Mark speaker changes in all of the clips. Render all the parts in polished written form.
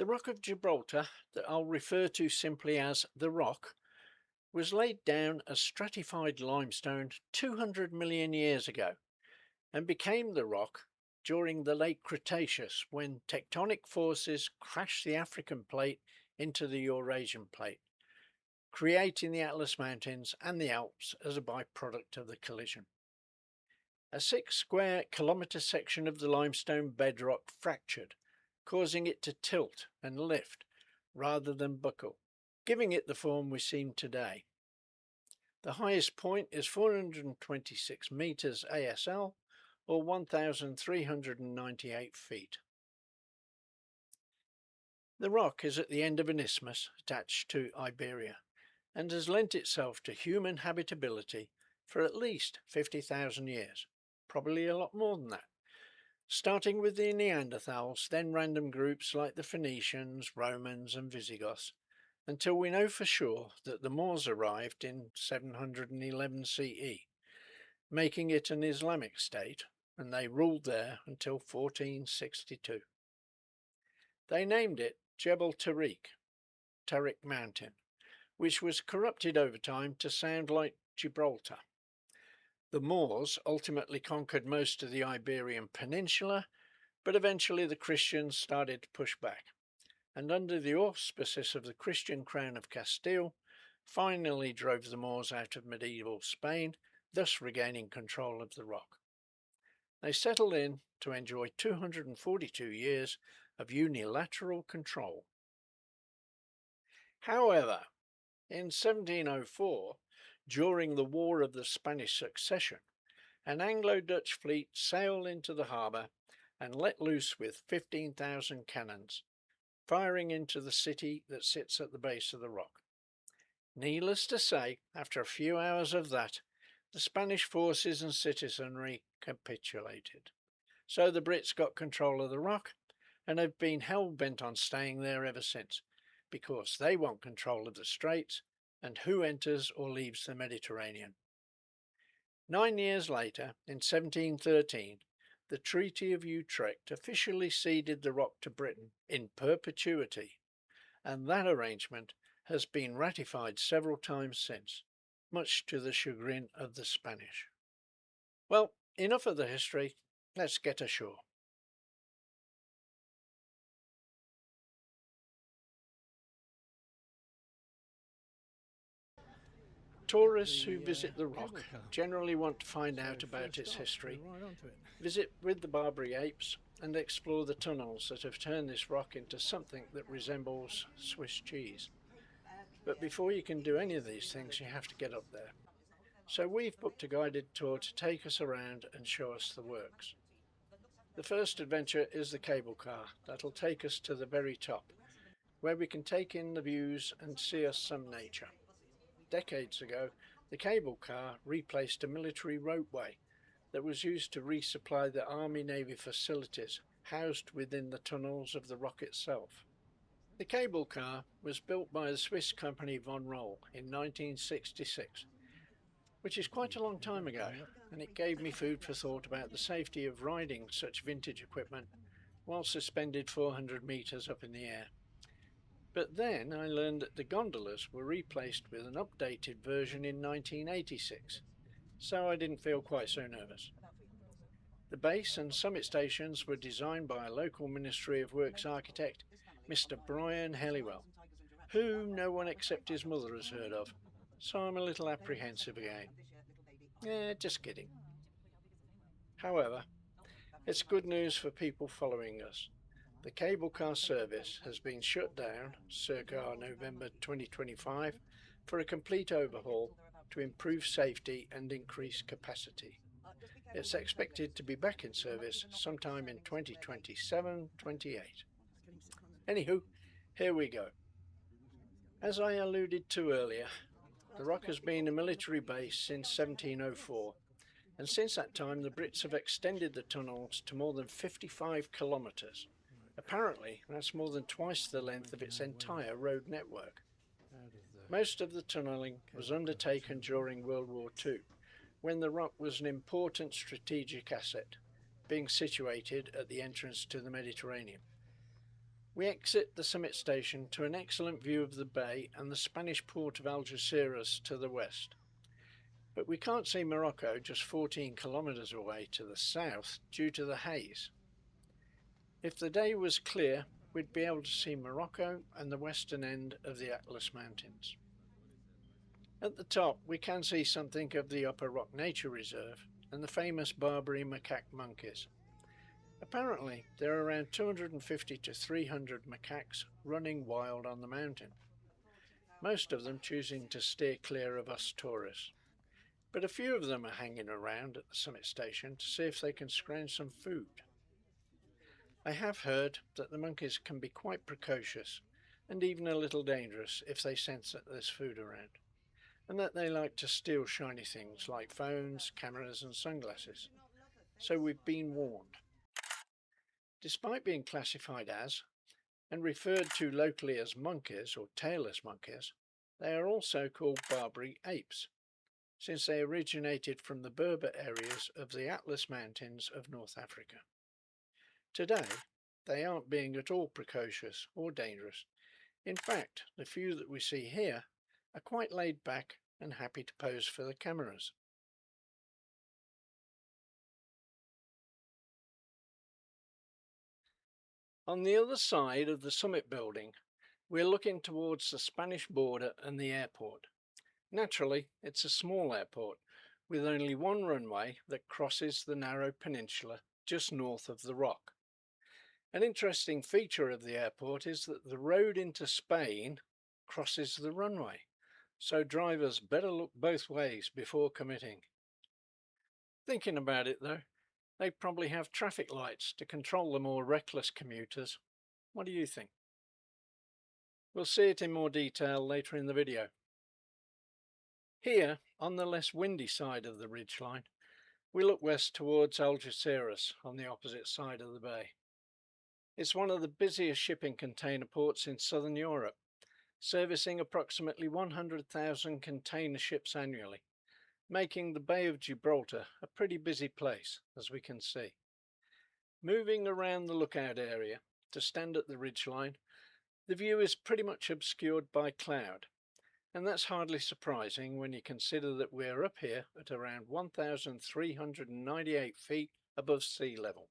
Speaker 1: The Rock of Gibraltar, that I'll refer to simply as the Rock, was laid down as stratified limestone 200 million years ago and became the Rock during the late Cretaceous when tectonic forces crashed the African plate into the Eurasian plate, creating the Atlas Mountains and the Alps as a byproduct of the collision. A 6 square kilometre section of the limestone bedrock fractured, causing it to tilt and lift rather than buckle, giving it the form we see today. The highest point is 426 metres ASL, or 1,398 feet. The rock is at the end of an isthmus attached to Iberia, and has lent itself to human habitability for at least 50,000 years, probably a lot more than that. Starting with the Neanderthals, then random groups like the Phoenicians, Romans and Visigoths, until we know for sure that the Moors arrived in 711 CE, making it an Islamic state, and they ruled there until 1462. They named it Jebel Tariq, Tariq Mountain, which was corrupted over time to sound like Gibraltar. The Moors ultimately conquered most of the Iberian Peninsula, but eventually the Christians started to push back, and under the auspices of the Christian crown of Castile, finally drove the Moors out of medieval Spain, thus regaining control of the rock. They settled in to enjoy 242 years of unilateral control. However, in 1704, during the War of the Spanish Succession, an Anglo-Dutch fleet sailed into the harbour and let loose with 15,000 cannons, firing into the city that sits at the base of the rock. Needless to say, after a few hours of that, the Spanish forces and citizenry capitulated. So the Brits got control of the rock and have been hell-bent on staying there ever since, because they want control of the straits and who enters or leaves the Mediterranean. 9 years later, in 1713, the Treaty of Utrecht officially ceded the rock to Britain in perpetuity, and that arrangement has been ratified several times since, much to the chagrin of the Spanish. Well, enough of the history, let's get ashore. Tourists who visit the rock generally want to find out about its history, visit with the Barbary apes, and explore the tunnels that have turned this rock into something that resembles Swiss cheese. But before you can do any of these things, you have to get up there. So we've booked a guided tour to take us around and show us the works. The first adventure is the cable car that'll take us to the very top, where we can take in the views and see us some nature. Decades ago, the cable car replaced a military ropeway that was used to resupply the Army-Navy facilities housed within the tunnels of the rock itself. The cable car was built by the Swiss company Von Roll in 1966, which is quite a long time ago, and it gave me food for thought about the safety of riding such vintage equipment while suspended 400 metres up in the air. But then I learned that the gondolas were replaced with an updated version in 1986, so I didn't feel quite so nervous. The base and summit stations were designed by a local Ministry of Works architect, Mr. Brian Helliwell, who no one except his mother has heard of, so I'm a little apprehensive again. Just kidding. However, it's good news for people following us. The cable car service has been shut down circa November 2025 for a complete overhaul to improve safety and increase capacity. It's expected to be back in service sometime in 2027-28. Anywho, here we go. As I alluded to earlier, the rock has been a military base since 1704, and since that time the Brits have extended the tunnels to more than 55 kilometres. Apparently, that's more than twice the length of its entire road network. Most of the tunnelling was undertaken during World War II, when the rock was an important strategic asset, being situated at the entrance to the Mediterranean. We exit the summit station to an excellent view of the bay and the Spanish port of Algeciras to the west. But we can't see Morocco just 14 kilometres away to the south due to the haze. If the day was clear, we'd be able to see Morocco and the western end of the Atlas Mountains. At the top we can see something of the Upper Rock Nature Reserve and the famous Barbary macaque monkeys. Apparently there are around 250 to 300 macaques running wild on the mountain, most of them choosing to steer clear of us tourists. But a few of them are hanging around at the summit station to see if they can scrounge some food. I have heard that the monkeys can be quite precocious and even a little dangerous if they sense that there's food around, and that they like to steal shiny things like phones, cameras and sunglasses. So we've been warned. Despite being classified as, and referred to locally as monkeys or tailless monkeys, they are also called Barbary apes, since they originated from the Berber areas of the Atlas Mountains of North Africa. Today, they aren't being at all precocious or dangerous. In fact, the few that we see here are quite laid back and happy to pose for the cameras. On the other side of the summit building, we're looking towards the Spanish border and the airport. Naturally, it's a small airport with only one runway that crosses the narrow peninsula just north of the rock. An interesting feature of the airport is that the road into Spain crosses the runway, so drivers better look both ways before committing. Thinking about it though, they probably have traffic lights to control the more reckless commuters. What do you think? We'll see it in more detail later in the video. Here, on the less windy side of the ridgeline, we look west towards Algeciras on the opposite side of the bay. It's one of the busiest shipping container ports in southern Europe, servicing approximately 100,000 container ships annually, making the Bay of Gibraltar a pretty busy place, as we can see. Moving around the lookout area to stand at the ridgeline, the view is pretty much obscured by cloud, and that's hardly surprising when you consider that we're up here at around 1,398 feet above sea level.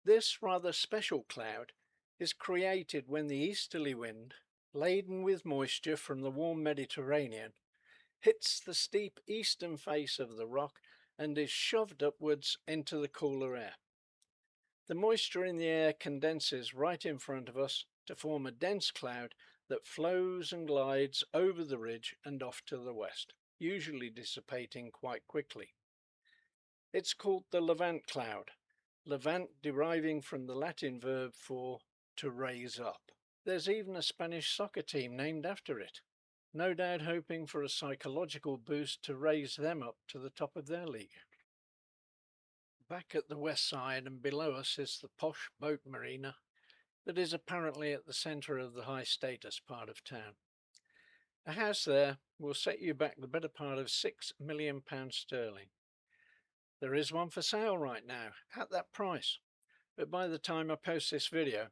Speaker 1: This rather special cloud is created when the easterly wind, laden with moisture from the warm Mediterranean, hits the steep eastern face of the rock and is shoved upwards into the cooler air. The moisture in the air condenses right in front of us to form a dense cloud that flows and glides over the ridge and off to the west, usually dissipating quite quickly. It's called the Levant cloud, Levant deriving from the Latin verb for to raise up. There's even a Spanish soccer team named after it, no doubt hoping for a psychological boost to raise them up to the top of their league. Back at the west side and below us is the posh boat marina that is apparently at the centre of the high status part of town. A house there will set you back the better part of £6 million sterling. There is one for sale right now at that price, but by the time I post this video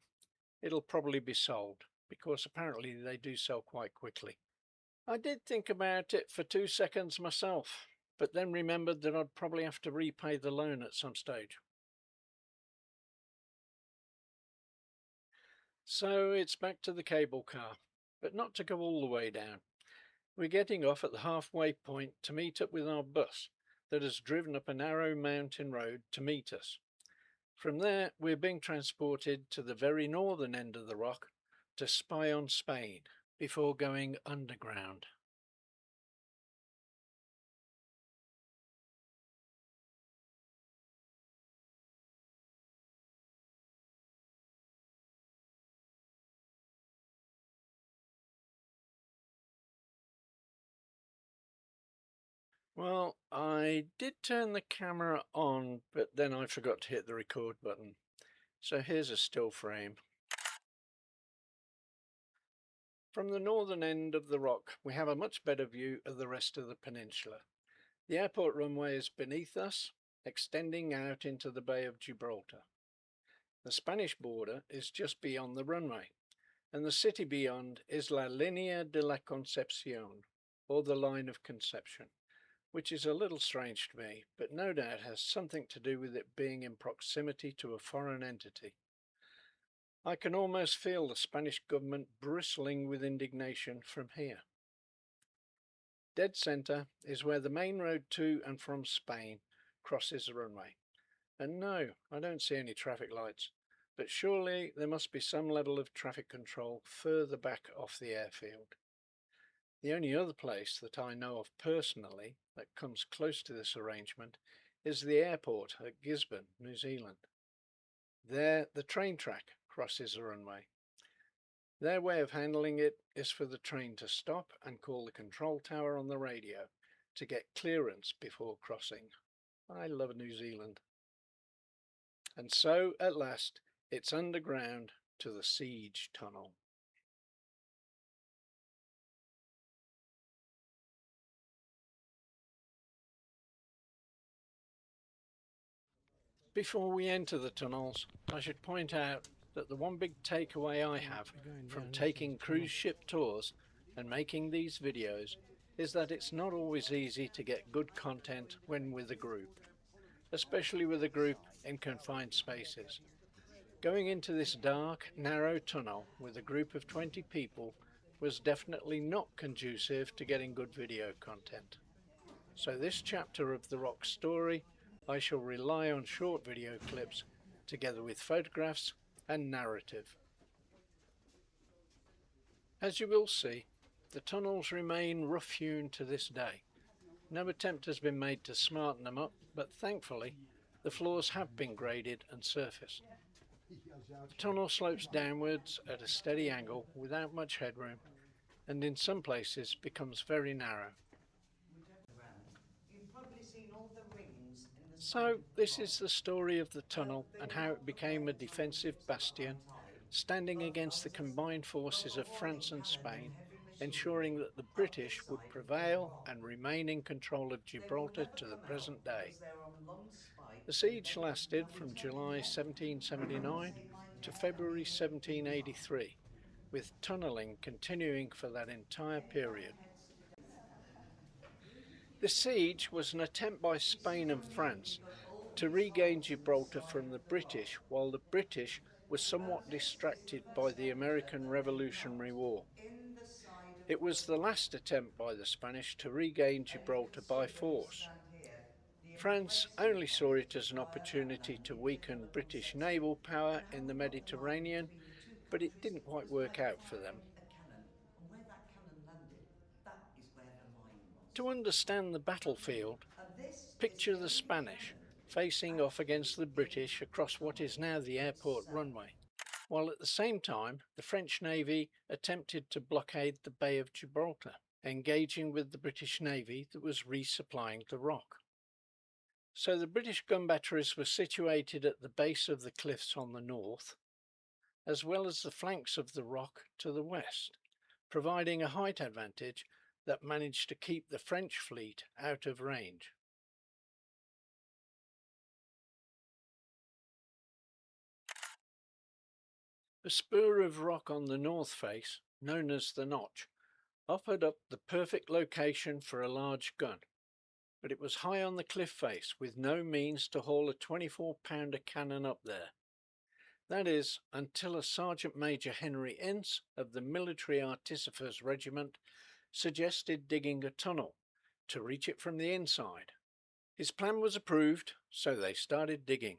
Speaker 1: it'll probably be sold, because apparently they do sell quite quickly. I did think about it for 2 seconds myself, but then remembered that I'd probably have to repay the loan at some stage. So it's back to the cable car, but not to go all the way down. We're getting off at the halfway point to meet up with our bus that has driven up a narrow mountain road to meet us. From there we're being transported to the very northern end of the rock to spy on Spain before going underground. Well, I did turn the camera on, but then I forgot to hit the record button. So here's a still frame. From the northern end of the rock, we have a much better view of the rest of the peninsula. The airport runway is beneath us, extending out into the Bay of Gibraltar. The Spanish border is just beyond the runway, and the city beyond is La Línea de la Concepción, or the Line of Conception, which is a little strange to me, but no doubt has something to do with it being in proximity to a foreign entity. I can almost feel the Spanish government bristling with indignation from here. Dead centre is where the main road to and from Spain crosses the runway. And no, I don't see any traffic lights, but surely there must be some level of traffic control further back off the airfield. The only other place that I know of personally that comes close to this arrangement is the airport at Gisborne, New Zealand. There, the train track crosses the runway. Their way of handling it is for the train to stop and call the control tower on the radio to get clearance before crossing. I love New Zealand. And so, at last, it's underground to the siege tunnel. Before we enter the tunnels, I should point out that the one big takeaway I have from taking cruise ship tours and making these videos is that it's not always easy to get good content when with a group, especially with a group in confined spaces. Going into this dark, narrow tunnel with a group of 20 people was definitely not conducive to getting good video content. So this chapter of the Rock story, I shall rely on short video clips together with photographs and narrative. As you will see, the tunnels remain rough-hewn to this day. No attempt has been made to smarten them up, but thankfully the floors have been graded and surfaced. The tunnel slopes downwards at a steady angle without much headroom, and in some places becomes very narrow. So this is the story of the tunnel and how it became a defensive bastion, standing against the combined forces of France and Spain, ensuring that the British would prevail and remain in control of Gibraltar to the present day. The siege lasted from July 1779 to February 1783, with tunnelling continuing for that entire period. The siege was an attempt by Spain and France to regain Gibraltar from the British, while the British were somewhat distracted by the American Revolutionary War. It was the last attempt by the Spanish to regain Gibraltar by force. France only saw it as an opportunity to weaken British naval power in the Mediterranean, but it didn't quite work out for them. To understand the battlefield, picture the Spanish facing off against the British across what is now the airport runway, while at the same time the French Navy attempted to blockade the Bay of Gibraltar, engaging with the British Navy that was resupplying the Rock. So the British gun batteries were situated at the base of the cliffs on the north, as well as the flanks of the Rock to the west, providing a height advantage that managed to keep the French fleet out of range. A spur of rock on the north face, known as the Notch, offered up the perfect location for a large gun, but it was high on the cliff face with no means to haul a 24-pounder cannon up there. That is, until a Sergeant Major Henry Ince of the Military Artificers Regiment suggested digging a tunnel to reach it from the inside. His plan was approved, so they started digging.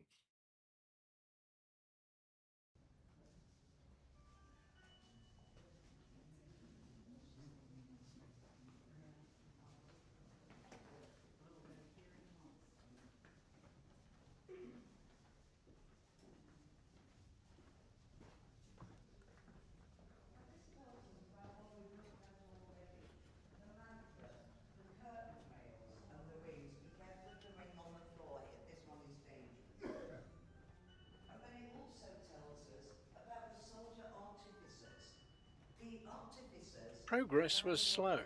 Speaker 1: Progress was slow.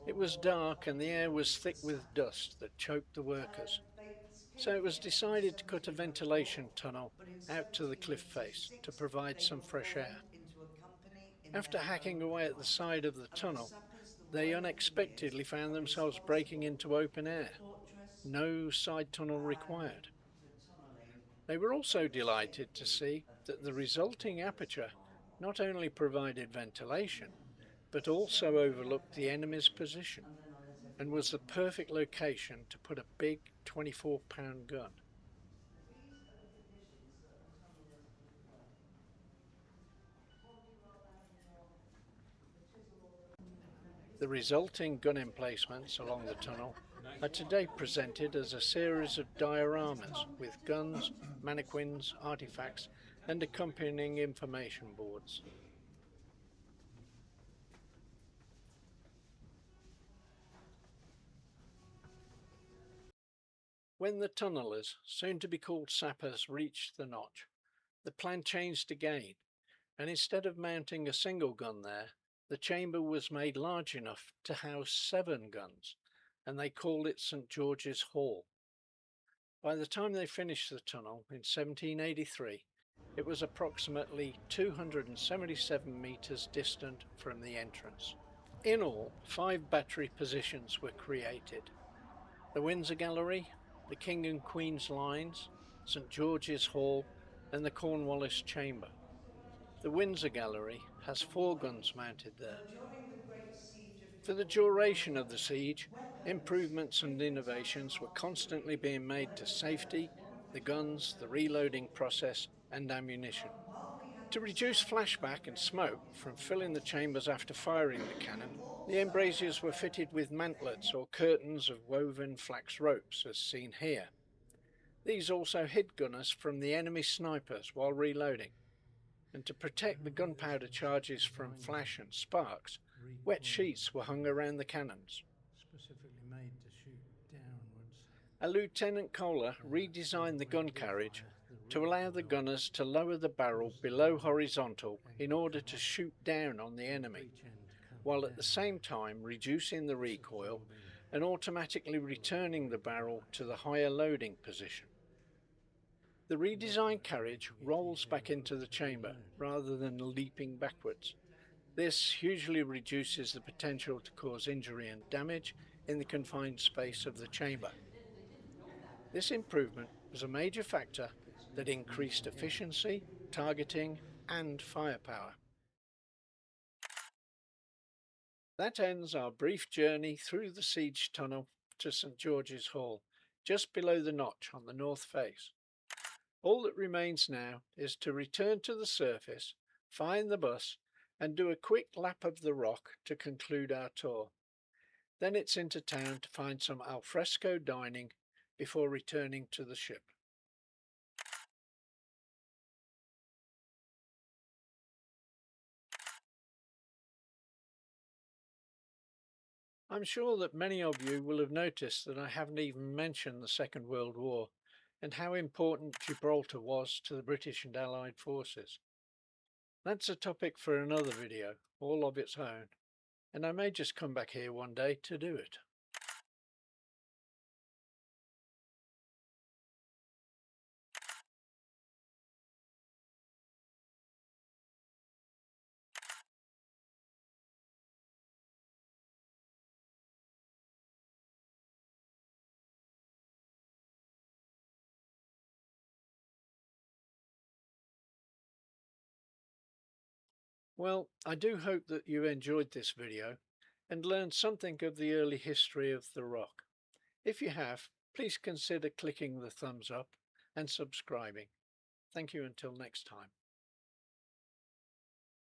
Speaker 1: It was dark and the air was thick with dust that choked the workers. So it was decided to cut a ventilation tunnel out to the cliff face to provide some fresh air. After hacking away at the side of the tunnel, they unexpectedly found themselves breaking into open air. No side tunnel required. They were also delighted to see that the resulting aperture not only provided ventilation, but also overlooked the enemy's position and was the perfect location to put a big 24-pound gun. The resulting gun emplacements along the tunnel are today presented as a series of dioramas with guns, mannequins, artifacts and accompanying information boards. When the tunnellers, soon to be called sappers, reached the notch, the plan changed again, and instead of mounting a single gun there, the chamber was made large enough to house 7 guns, and they called it St. George's Hall. By the time they finished the tunnel in 1783, it was approximately 277 metres distant from the entrance. In all, 5 battery positions were created. The Windsor Gallery, the King and Queen's Lines, St. George's Hall and the Cornwallis Chamber. The Windsor Gallery has 4 guns mounted there. For the duration of the siege, improvements and innovations were constantly being made to safety, the guns, the reloading process and ammunition. To reduce flashback and smoke from filling the chambers after firing the cannon, the embrasures were fitted with mantlets or curtains of woven flax ropes, as seen here. These also hid gunners from the enemy snipers while reloading. And to protect the gunpowder charges from flash and sparks, wet sheets were hung around the cannons. A Lieutenant Kohler redesigned the gun carriage to allow the gunners to lower the barrel below horizontal in order to shoot down on the enemy, while at the same time reducing the recoil and automatically returning the barrel to the higher loading position. The redesigned carriage rolls back into the chamber rather than leaping backwards. This hugely reduces the potential to cause injury and damage in the confined space of the chamber. This improvement was a major factor that increased efficiency, targeting and firepower. That ends our brief journey through the siege tunnel to St. George's Hall, just below the notch on the north face. All that remains now is to return to the surface, find the bus and do a quick lap of the rock to conclude our tour. Then it's into town to find some alfresco dining before returning to the ship. I'm sure that many of you will have noticed that I haven't even mentioned the Second World War and how important Gibraltar was to the British and Allied forces. That's a topic for another video, all of its own, and I may just come back here one day to do it. Well, I do hope that you enjoyed this video and learned something of the early history of the rock. If you have, please consider clicking the thumbs up and subscribing. Thank you until next time.